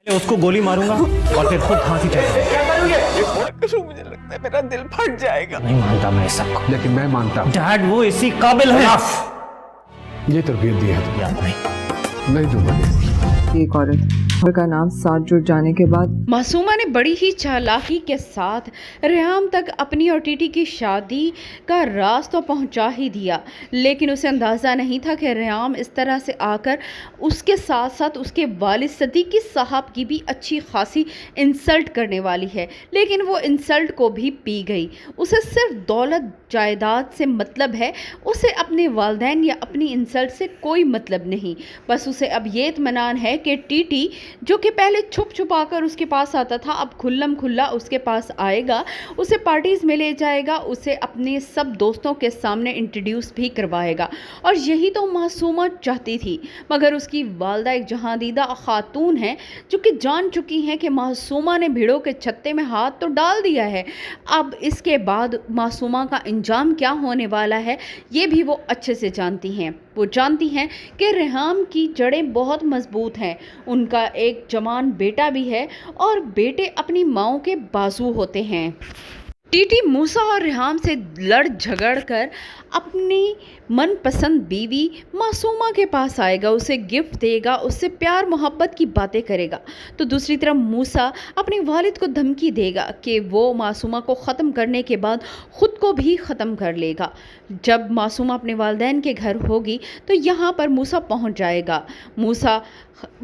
उसको गोली मारूंगा और फिर खुद फांसी चढ़ाऊंगा। क्या करोगे? मुझे लगता है मेरा दिल फट जाएगा। नहीं मानता मैं इस सबको, लेकिन मैं मानता हूं। डैड वो इसी काबिल है। ये तरबियत दी है याद नहीं। नहीं दूंगा। एक औरत का नाम साथ जुड़ जाने के बाद मासूमा ने बड़ी ही चालाकी के साथ रेहाम तक अपनी और टीटी की शादी का राज तो पहुंचा ही दिया, लेकिन उसे अंदाज़ा नहीं था कि रेहाम इस तरह से आकर उसके साथ साथ उसके वालिद सदीकी साहब की भी अच्छी खासी इंसल्ट करने वाली है। लेकिन वो इंसल्ट को भी पी गई। उसे सिर्फ दौलत जायदाद से मतलब है, उसे अपने वालिदैन या अपनी इंसल्ट से कोई मतलब नहीं। बस उसे अब ये इत्मीनान है कि टीटी जो कि पहले छुप छुपाकर उसके पास आता था, अब खुल्लम खुल्ला उसके पास आएगा, उसे पार्टीज़ में ले जाएगा, उसे अपने सब दोस्तों के सामने इंट्रोड्यूस भी करवाएगा। और यही तो मासूमा चाहती थी, मगर उसकी वालदा एक जहांदीदा खातून है जो कि जान चुकी हैं कि मासूमा ने भिड़ों के छत्ते में हाथ तो डाल दिया है। अब इसके बाद मासूमा का अंजाम क्या होने वाला है ये भी वो अच्छे से जानती हैं। वो जानती हैं कि रेहाम की जड़ें बहुत मजबूत हैं, उनका एक जवान बेटा भी है और बेटे अपनी माओ के बाजू होते हैं। टीटी मूसा और रेहाम से लड़ झगड़ कर अपनी मनपसंद बीवी मासूमा के पास आएगा, उसे गिफ्ट देगा, उससे प्यार मोहब्बत की बातें करेगा। तो दूसरी तरफ मूसा अपने वालिद को धमकी देगा कि वो मासूमा को ख़त्म करने के बाद ख़ुद को भी ख़त्म कर लेगा। जब मासूमा अपने वालिदैन के घर होगी तो यहाँ पर मूसा पहुँच जाएगा। मूसा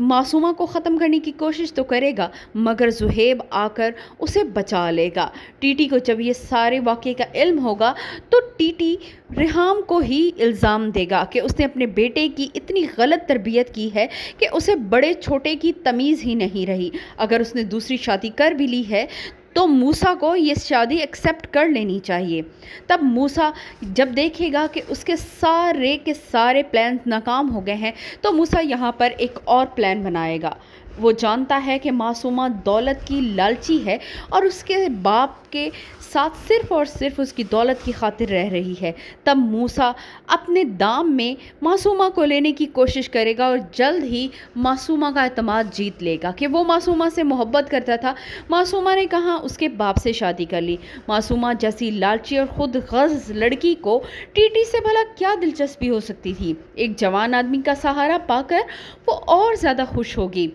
मासूमा को ख़त्म करने की कोशिश तो करेगा, मगर ज़ुहैब आकर उसे बचा लेगा। टीटी को जब ये सारे वाक़े का इल्म होगा तो टीटी रेहाम को ही इल्ज़ाम देगा कि उसने अपने बेटे की इतनी गलत तरबियत की है कि उसे बड़े छोटे की तमीज़ ही नहीं रही। अगर उसने दूसरी शादी कर भी ली है तो मूसा को ये शादी एक्सेप्ट कर लेनी चाहिए। तब मूसा जब देखेगा कि उसके सारे के सारे प्लान नाकाम हो गए हैं तो मूसा यहाँ पर एक और प्लान बनाएगा। वो जानता है कि मासूमा दौलत की लालची है और उसके बाप के साथ सिर्फ़ और सिर्फ उसकी दौलत की खातिर रह रही है। तब मूसा अपने दाम में मासूमा को लेने की कोशिश करेगा और जल्द ही मासूमा का एतमाद जीत लेगा कि वो मासूमा से मोहब्बत करता था। मासूमा ने कहा उसके बाप से शादी कर ली। मासूमा जैसी लालची और ख़ुद गर्ज़ लड़की को टीटी से भला क्या दिलचस्पी हो सकती थी। एक जवान आदमी का सहारा पाकर वो और ज़्यादा खुश होगी,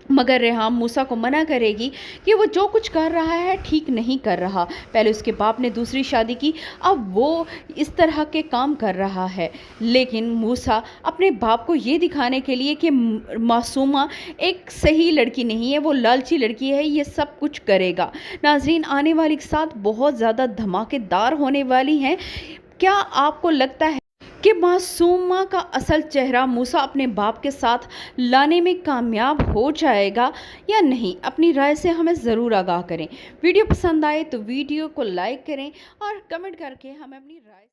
मगर रेहाम मूसा को मना करेगी कि वो जो कुछ कर रहा है ठीक नहीं कर रहा। पहले उसके बाप ने दूसरी शादी की, अब वो इस तरह के काम कर रहा है। लेकिन मूसा अपने बाप को ये दिखाने के लिए कि मासूमा एक सही लड़की नहीं है, वो लालची लड़की है, ये सब कुछ करेगा। नाज़रीन, आने वाली साथ बहुत ज़्यादा धमाकेदार होने वाली हैं। क्या आपको लगता है कि मासूमा का असल चेहरा मूसा अपने बाप के साथ लाने में कामयाब हो जाएगा या नहीं? अपनी राय से हमें ज़रूर आगाह करें। वीडियो पसंद आए तो वीडियो को लाइक करें और कमेंट करके हमें अपनी राय